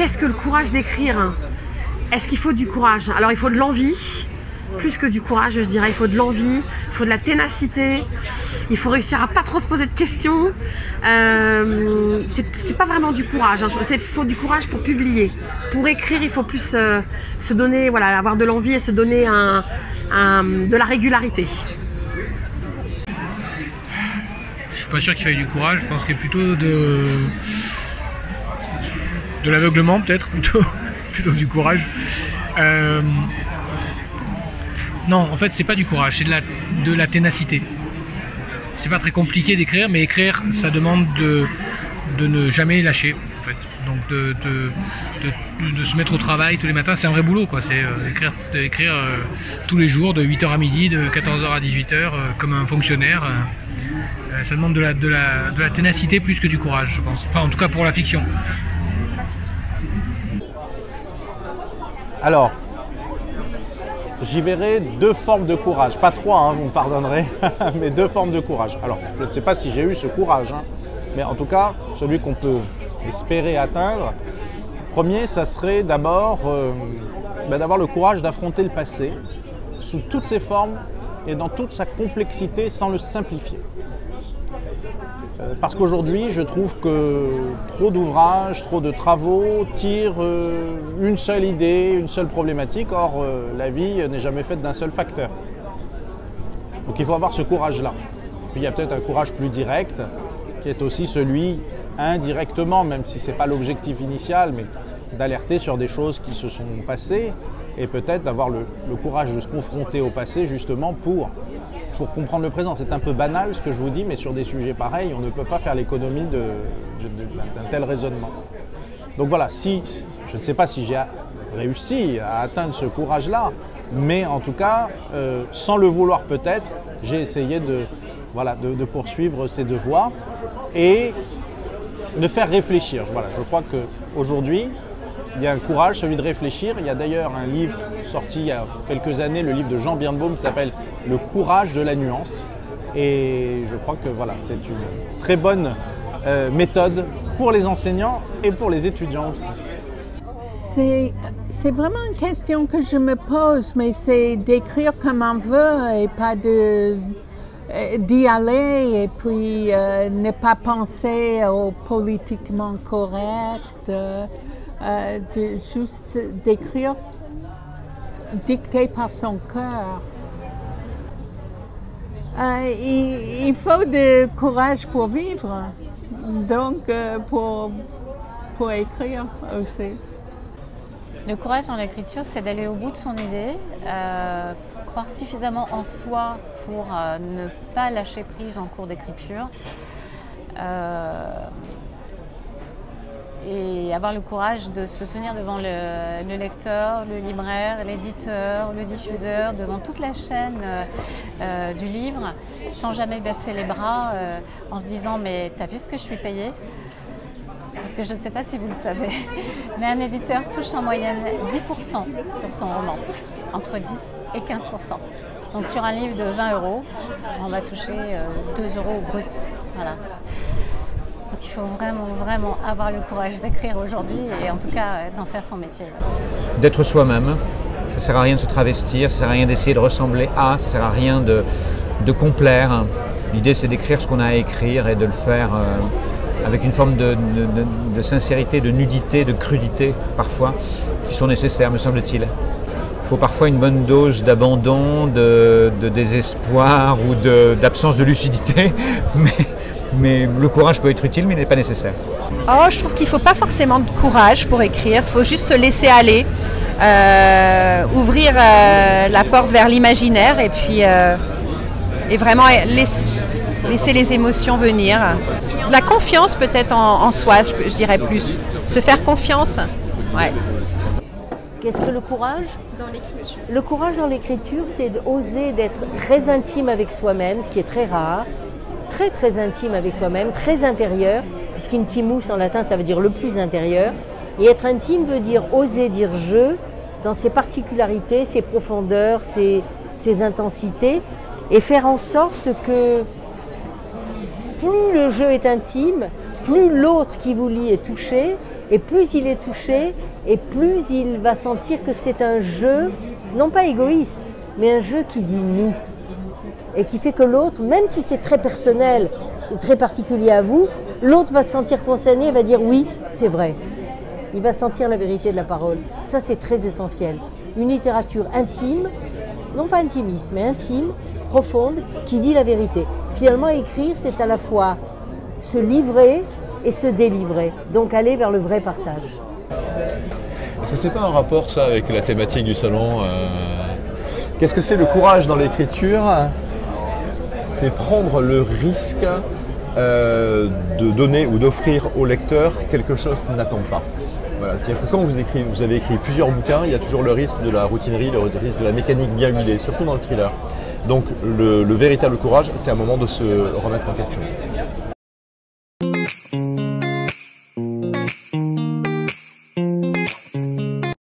qu'est-ce que le courage d'écrire? Est-ce qu'il faut du courage? Alors il faut de l'envie, plus que du courage je dirais. Il faut de l'envie, il faut de la ténacité, il faut réussir à pas trop se poser de questions. C'est pas vraiment du courage, hein. Il faut du courage pour publier. Pour écrire il faut plus se donner, voilà, avoir de l'envie et se donner de la régularité. Je suis pas sûr qu'il faille du courage, je pense qu'il y a plutôt de l'aveuglement peut-être, plutôt du courage. Non, en fait c'est pas du courage, c'est de la ténacité. C'est pas très compliqué d'écrire, mais écrire ça demande de ne jamais lâcher en fait. Donc de se mettre au travail tous les matins, c'est un vrai boulot quoi. C'est écrire tous les jours de 8h à midi, de 14h à 18h comme un fonctionnaire. Ça demande de la ténacité plus que du courage, je pense. Enfin en tout cas pour la fiction. Alors, j'y verrai deux formes de courage. Pas trois, hein, vous me pardonnerez, mais deux formes de courage. Alors, je ne sais pas si j'ai eu ce courage, hein, mais en tout cas, celui qu'on peut espérer atteindre. Premier, ça serait d'abord d'avoir le courage d'affronter le passé sous toutes ses formes et dans toute sa complexité sans le simplifier. Parce qu'aujourd'hui, je trouve que trop d'ouvrages, trop de travaux tirent une seule idée, une seule problématique. Or, la vie n'est jamais faite d'un seul facteur. Donc il faut avoir ce courage-là. Puis il y a peut-être un courage plus direct, qui est aussi celui, indirectement, même si ce n'est pas l'objectif initial, mais d'alerter sur des choses qui se sont passées et peut-être d'avoir le courage de se confronter au passé justement pour comprendre le présent. C'est un peu banal ce que je vous dis, mais sur des sujets pareils, on ne peut pas faire l'économie d'un tel raisonnement. Donc voilà, je ne sais pas si j'ai réussi à atteindre ce courage-là, mais en tout cas, sans le vouloir peut-être, j'ai essayé de poursuivre ces deux voies et de faire réfléchir. Voilà, je crois qu'aujourd'hui, il y a un courage, celui de réfléchir. Il y a d'ailleurs un livre sorti il y a quelques années, le livre de Jean Birnbaum qui s'appelle « Le courage de la nuance ». Et je crois que voilà, c'est une très bonne méthode pour les enseignants et pour les étudiants aussi. C'est vraiment une question que je me pose, mais c'est d'écrire comme on veut et pas d'y aller et puis ne pas penser au politiquement correct. Juste d'écrire dicté par son cœur. Il faut du courage pour vivre, donc pour écrire aussi. Le courage dans l'écriture, c'est d'aller au bout de son idée, croire suffisamment en soi pour ne pas lâcher prise en cours d'écriture. Et avoir le courage de se tenir devant le lecteur, le libraire, l'éditeur, le diffuseur, devant toute la chaîne du livre, sans jamais baisser les bras, en se disant « mais t'as vu ce que je suis payé ?» Parce que je ne sais pas si vous le savez, mais un éditeur touche en moyenne 10% sur son roman, entre 10 et 15%. Donc sur un livre de 20 €, on va toucher 2 € brut. Voilà. Donc il faut vraiment avoir le courage d'écrire aujourd'hui et en tout cas d'en faire son métier. D'être soi-même, ça ne sert à rien de se travestir, ça ne sert à rien d'essayer de ressembler à, ça ne sert à rien de complaire. L'idée c'est d'écrire ce qu'on a à écrire et de le faire avec une forme de sincérité, de nudité, de crudité parfois, qui sont nécessaires me semble-t-il. Il faut parfois une bonne dose d'abandon, de désespoir ou d'absence de lucidité, mais le courage peut être utile, mais il n'est pas nécessaire. Oh, je trouve qu'il ne faut pas forcément de courage pour écrire, il faut juste se laisser aller, ouvrir la porte vers l'imaginaire et puis et vraiment laisser les émotions venir. La confiance peut-être en soi, je dirais plus. Se faire confiance. Ouais. Qu'est-ce que le courage dans l'écriture? Le courage dans l'écriture, c'est d'oser d'être très intime avec soi-même, ce qui est très rare. Très intime avec soi-même, très intérieur, puisqu'intimus en latin ça veut dire le plus intérieur, et être intime veut dire oser dire je dans ses particularités, ses profondeurs, ses intensités, et faire en sorte que plus le jeu est intime, plus l'autre qui vous lit est touché, Et plus il est touché, et plus il va sentir que c'est un jeu, non pas égoïste, mais un jeu qui dit nous. Et qui fait que l'autre, même si c'est très personnel et très particulier à vous, l'autre va se sentir concerné et va dire oui, c'est vrai. Il va sentir la vérité de la parole. Ça, c'est très essentiel. Une littérature intime, non pas intimiste, mais intime, profonde, qui dit la vérité. Finalement, écrire, c'est à la fois se livrer et se délivrer. Donc aller vers le vrai partage. Est-ce que c'est pas un rapport, ça, avec la thématique du salon Qu'est-ce que c'est le courage dans l'écriture? C'est prendre le risque de donner ou d'offrir au lecteur quelque chose qu'il n'attend pas. Voilà, c'est-à-dire que quand vous avez écrit plusieurs bouquins, il y a toujours le risque de la routinerie, le risque de la mécanique bien huilée, surtout dans le thriller. Donc le véritable courage, c'est un moment de se remettre en question.